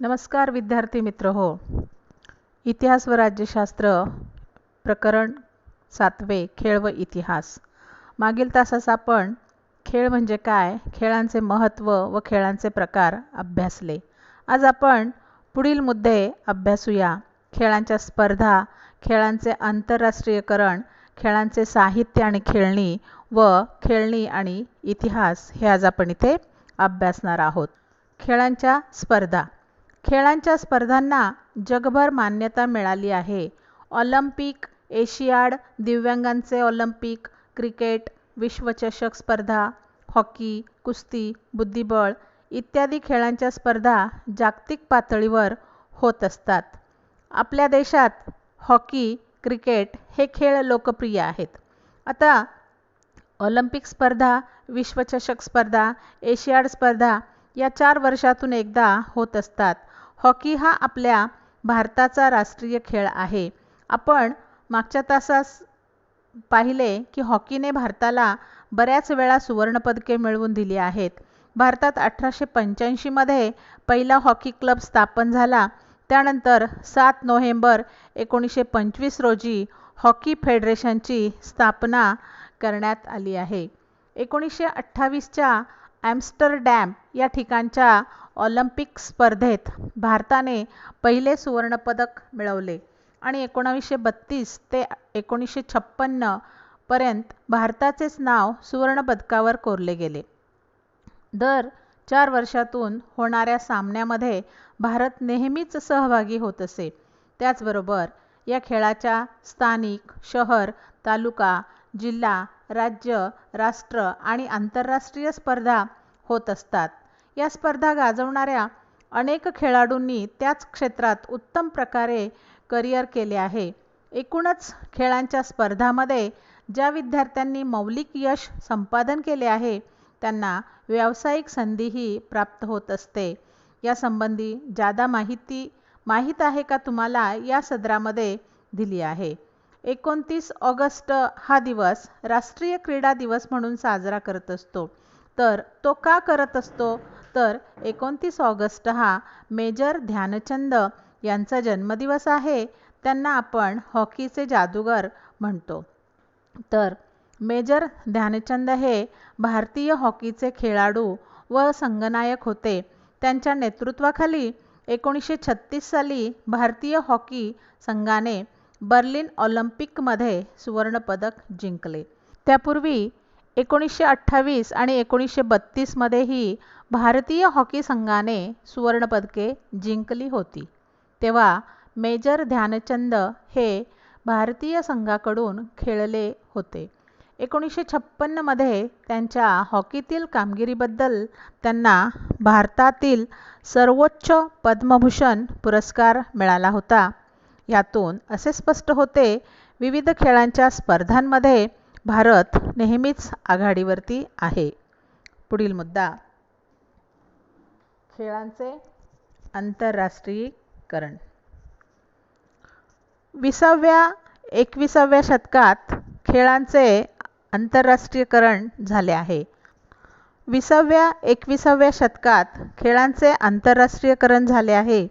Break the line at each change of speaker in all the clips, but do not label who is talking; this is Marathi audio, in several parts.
नमस्कार विद्यार्थी मित्र हो. इतिहास व राज्यशास्त्र प्रकरण 7वे खेळ व इतिहास. मागील तासास आपण खेळ म्हणजे काय, खेळांचे महत्त्व व खेळांचे प्रकार अभ्यासले. आज आपण पुढील मुद्दे अभ्यासूया. खेळांच्या स्पर्धा, खेळांचे आंतरराष्ट्रीयकरण, खेळांचे साहित्य आणि खेळणी व खेळणी आणि इतिहास हे आज आपण इथे अभ्यासणार आहोत. खेळांच्या स्पर्धा. खेळांच्या स्पर्धांना जगभर मान्यता मिळाली आहे. ऑलिम्पिक, एशियाड, दिव्यांगांचे ऑलिम्पिक, क्रिकेट, विश्वचषक स्पर्धा, हॉकी, कुस्ती, बुद्धिबळ इत्यादी खेळांच्या स्पर्धा जागतिक पातळीवर होत असतात. आपल्या देशात हॉकी, क्रिकेट हे खेळ लोकप्रिय आहेत. आता ऑलिम्पिक स्पर्धा, विश्वचषक स्पर्धा, एशियाड स्पर्धा या 4 वर्षातून एकदा होत असतात. हॉकी हा आपल्या भारताचा राष्ट्रीय खेळ आहे. आपण मागच्या तासास पाहिले की हॉकीने भारताला बऱ्याच वेळा सुवर्णपदके मिळवून दिली आहेत. भारतात 1885 मध्ये पहिला हॉकी क्लब स्थापन झाला. त्यानंतर 7 नोव्हेंबर 1925 रोजी हॉकी फेडरेशनची स्थापना करण्यात आली आहे. 1928च्या ॲम्स्टरडॅम या ठिकाणच्या ऑलिम्पिक स्पर्धेत भारताने पहिले सुवर्णपदक मिळवले आणि 1932 ते 1956 पर्यंत भारताचेच नाव सुवर्णपदकावर कोरले गेले. दर 4 वर्षातून होणाऱ्या सामन्यामध्ये भारत नेहमीच सहभागी होत असे. त्याचबरोबर या खेळाच्या स्थानिक, शहर, तालुका, जिल्हा, राज्य, राष्ट्र आणि आंतरराष्ट्रीय स्पर्धा होत असतात. या स्पर्धा गाजवणाऱ्या अनेक खेळाडूंनी त्याच क्षेत्रात उत्तम प्रकारे करिअर केले आहे. एकूणच खेळांच्या स्पर्धांमध्ये ज्या विद्यार्थ्यांनी मौलिक यश संपादन केले आहे त्यांना व्यावसायिक संधीही प्राप्त होत असते. या संबंधी जादा माहित आहे का तुम्हाला या सदरामध्ये दिली आहे. 29 ऑगस्ट हा दिवस राष्ट्रीय क्रीडा दिवस म्हणून साजरा करत असतो. तर तो का करत असतो तर 29 ऑगस्ट हा मेजर ध्यानचंद यांचा जन्मदिवस आहे. त्यांना आपण हॉकीचे जादूगार म्हणतो. तर मेजर ध्यानचंद हे भारतीय हॉकीचे खेळाडू व संघनायक होते. त्यांच्या नेतृत्वाखाली 1936 साली भारतीय हॉकी संघाने बर्लिन ऑलिम्पिकमध्ये सुवर्णपदक जिंकले. त्यापूर्वी 1928 आणि 1932 मध्येही भारतीय हॉकी संघाने सुवर्णपदके जिंकली होती. तेव्हा मेजर ध्यानचंद हे भारतीय संघाकडून खेळले होते. 1956 मध्ये त्यांच्या हॉकीतील कामगिरीबद्दल त्यांना भारतातील सर्वोच्च पद्मभूषण पुरस्कार मिळाला होता. यातून असे स्पष्ट होते विविध खेळांच्या स्पर्धांमध्ये भारत नेहमीच आघाडीवरती आहे. पुढील मुद्दा खेळांचे आंतरराष्ट्रीयकरण. 20व्या-21व्या शतकात खेळांचे आंतरराष्ट्रीयकरण झाले आहे. 20व्या-21व्या शतकात खेळांचे आंतरराष्ट्रीयकरण झाले आहे.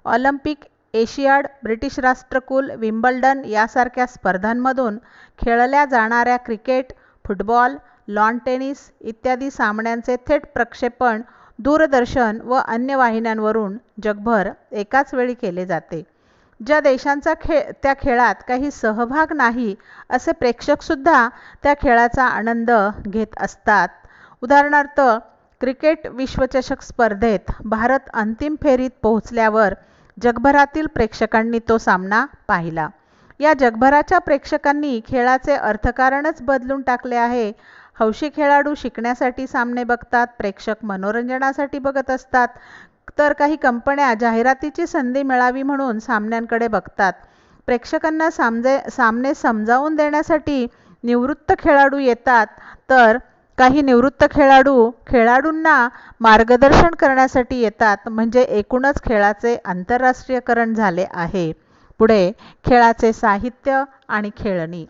ऑलिम्पिक, एशियाड, ब्रिटिश राष्ट्रकुल, विम्बल्डन यासारख्या स्पर्धांमधून खेळल्या जाणाऱ्या क्रिकेट, फुटबॉल, लॉन टेनिस इत्यादी सामन्यांचे थेट प्रक्षेपण दूरदर्शन व अन्य वाहिन्यांवरून जगभर एकाच वेळी केले जाते. ज्या देशांचा त्या खेळात काही सहभाग नाही असे प्रेक्षकसुद्धा त्या खेळाचा आनंद घेत असतात. उदाहरणार्थ क्रिकेट विश्वचषक स्पर्धेत भारत अंतिम फेरीत पोहोचल्यावर जगभरातील प्रेक्षकांनी तो सामना पाहिला. या जगभराच्या प्रेक्षकांनी खेळाचे अर्थकारणच बदलून टाकले आहे. हौशी खेळाडू शिकण्यासाठी सामने बघतात, प्रेक्षक मनोरंजनासाठी बघत असतात, तर काही कंपन्या जाहिरातीची संधी मिळावी म्हणून सामन्यांकडे बघतात. प्रेक्षकांना सामने समजावून देण्यासाठी निवृत्त खेळाडू येतात, तर काही निवृत्त खेळाडूंना मार्गदर्शन करण्यासाठी येतात. म्हणजे एकूणच खेळाचे आंतरराष्ट्रीयकरण झाले आहे. पुढे खेळाचे साहित्य आणि खेळणी.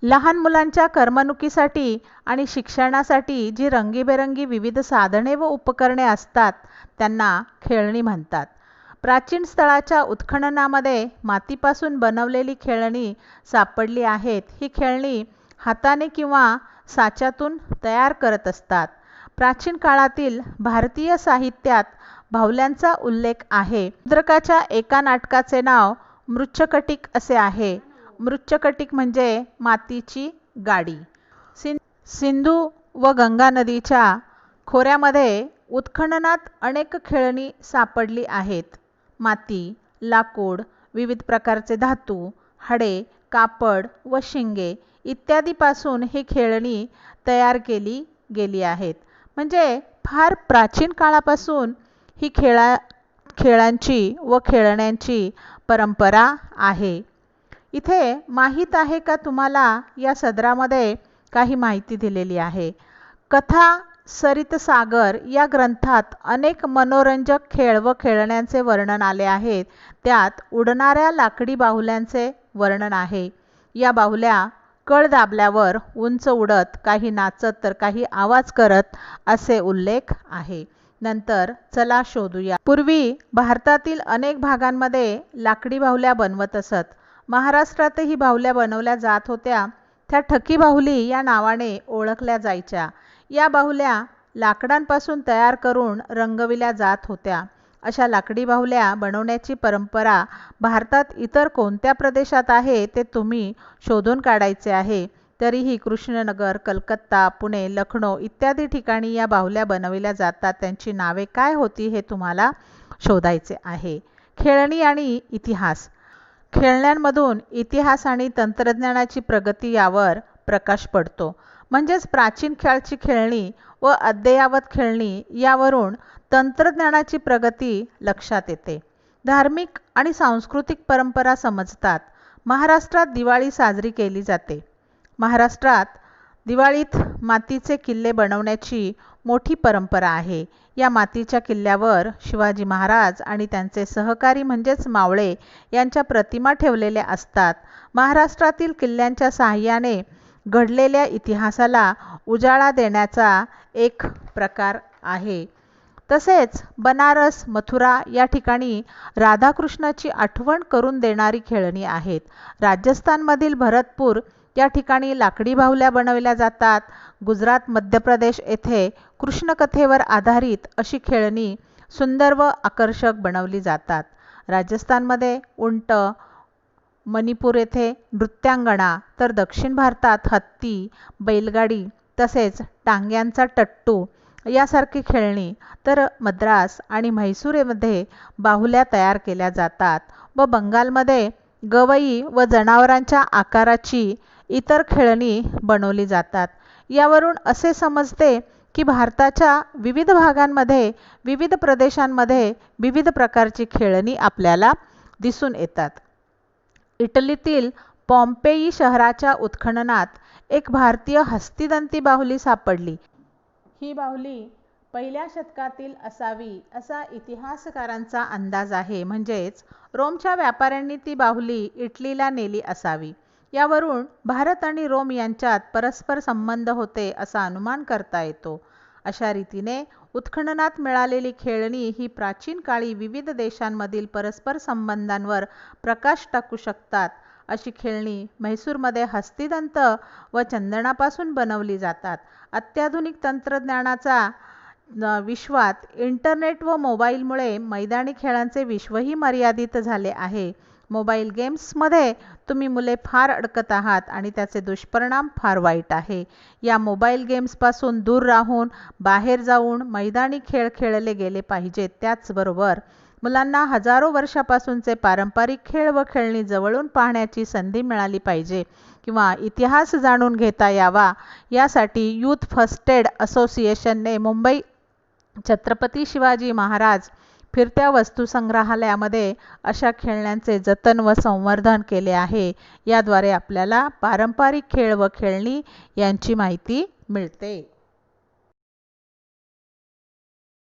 लहान मुलांच्या करमणुकीसाठी आणि शिक्षणासाठी जी रंगीबेरंगी विविध साधने व उपकरणे असतात त्यांना खेळणी म्हणतात. प्राचीन स्थळाच्या उत्खननामध्ये मातीपासून बनवलेली खेळणी सापडली आहेत. ही खेळणी हाताने किंवा साच्यातून तयार करत असतात. प्राचीन काळातील भारतीय साहित्यात बाहुल्यांचा उल्लेख आहे. मुद्रकाच्या एका नाटकाचे नाव मृच्छकटिक असे आहे. मृच्छकटिक म्हणजे मातीची गाडी. सिंधू व गंगा नदीच्या खोऱ्यामध्ये उत्खननात अनेक खेळणी सापडली आहेत. माती, लाकूड, विविध प्रकारचे धातू, हाडे, कापड व शिंगे इत्यादीपासून ही खेळणी तयार केली गेली आहेत. म्हणजे फार प्राचीन काळापासून ही खेळांची व खेळण्यांची परंपरा आहे. इथे माहीत आहे का तुम्हाला या सदरामध्ये काही माहिती दिलेली आहे. कथा सरित सागर या ग्रंथात अनेक मनोरंजक खेळ व खेळण्यांचे वर्णन आले आहे. त्यात उडणाऱ्या लाकडी बाहुल्यांचे वर्णन आहे. या बाहुल्या कळ दाबल्यावर उंच उडत, काही नाचत तर काही आवाज करत असे उल्लेख आहे. नंतर चला शोधूया. पूर्वी भारतातील अनेक भागांमध्ये लाकडी बाहुल्या बनवत असत. महाराष्ट्रातही बाहुल्या बनवल्या जात होत्या. त्या ठकी बाहुली या नावाने ओळखल्या जायच्या. या बाहुल्या लाकडांपासून तयार करून रंगविल्या जात होत्या. अशा लाकडी बाहुल्या बनवण्याची परंपरा भारतात इतर कोणत्या प्रदेशात आहे ते तुम्ही शोधून काढायचे आहे. तरीही कृष्णनगर, कलकत्ता, पुणे, लखनौ इत्यादी ठिकाणी या बाहुल्या बनविल्या जातात. त्यांची नावे काय होती हे तुम्हाला शोधायचे आहे. खेळणी आणि इतिहास. खेळण्यांमधून इतिहास आणि तंत्रज्ञानाची प्रगती यावर प्रकाश पडतो. म्हणजेच प्राचीन काळची खेळणी व अद्ययावत खेळणी यावरून तंत्रज्ञानाची प्रगती लक्षात येते. धार्मिक आणि सांस्कृतिक परंपरा समजतात. महाराष्ट्रात दिवाळी साजरी केली जाते. महाराष्ट्रात दिवाळीत मातीचे किल्ले बनवण्याची मोठी परंपरा आहे. या मातीच्या किल्ल्यावर शिवाजी महाराज आणि त्यांचे सहकारी म्हणजेच मावळे यांच्या प्रतिमा ठेवलेल्या असतात. महाराष्ट्रातील किल्ल्यांच्या साहाय्याने घडलेल्या इतिहासाला उजाळा देण्याचा एक प्रकार आहे. तसेच बनारस, मथुरा या ठिकाणी राधाकृष्णाची आठवण करून देणारी खेळणी आहेत. राजस्थानमधील भरतपूर या ठिकाणी लाकडी बाहुल्या बनवल्या जातात. गुजरात, मध्य प्रदेश येथे कृष्णकथेवर आधारित अशी खेळणी सुंदर व आकर्षक बनवली जातात. राजस्थानमध्ये उंट, मणिपूर येथे नृत्यांगणा, तर दक्षिण भारतात हत्ती, बैलगाडी तसेच टांग्यांचा टट्टू यासारखी खेळणी, तर मद्रास आणि म्हैसूरमध्ये बाहुल्या तयार केल्या जातात. व बंगालमध्ये गवई व जनावरांच्या आकाराची इतर खेळणी बनवली जातात. यावरून असे समजते की भारताच्या विविध भागांमध्ये, विविध प्रदेशांमध्ये विविध प्रकारची खेळणी आपल्याला दिसून येतात. इटलीतील पॉम्पेई शहराच्या उत्खननात एक भारतीय हस्तिदंती बाहुली सापडली. ही बाहुली पहिल्या शतकातील असावी असा इतिहासकारांचा अंदाज आहे. म्हणजेच रोमच्या व्यापाऱ्यांनी ती बाहुली इटलीला नेली असावी. यावरून भारत आणि रोम यांच्यात परस्पर संबंध होते असा अनुमान करता येतो. अशा रीतीने उत्खननात मिळालेली खेळणी ही प्राचीन काळी विविध देशांमधील परस्पर संबंधांवर प्रकाश टाकू शकतात. अशी खेळणी म्हैसूरमध्ये हस्तिदंत व चंदनापासून बनवली जातात. अत्याधुनिक तंत्रज्ञानाचा विश्वात इंटरनेट व मोबाईलमुळे मैदानी खेळांचे विश्वही मर्यादित झाले आहे. मोबाईल गेम्समध्ये तुम्ही मुले फार अडकत आहात आणि त्याचे दुष्परिणाम फार वाईट आहे. या मोबाईल गेम्सपासून दूर राहून बाहेर जाऊन मैदानी खेळ खेळले गेले पाहिजेत. त्याचबरोबर मुलांना हजारो वर्षापासूनचे पारंपरिक खेळ व खेळणी जवळून पाहण्याची संधी मिळाली पाहिजे किंवा इतिहास जाणून घेता यावा यासाठी यूथ फर्स्ट एड असोसिएशनने मुंबई छत्रपती शिवाजी महाराज फिरत्या वस्तुसंग्रहालयामध्ये अशा खेळण्यांचे जतन व संवर्धन केले आहे. याद्वारे आपल्याला पारंपरिक खेळ व खेळणी यांची माहिती मिळते.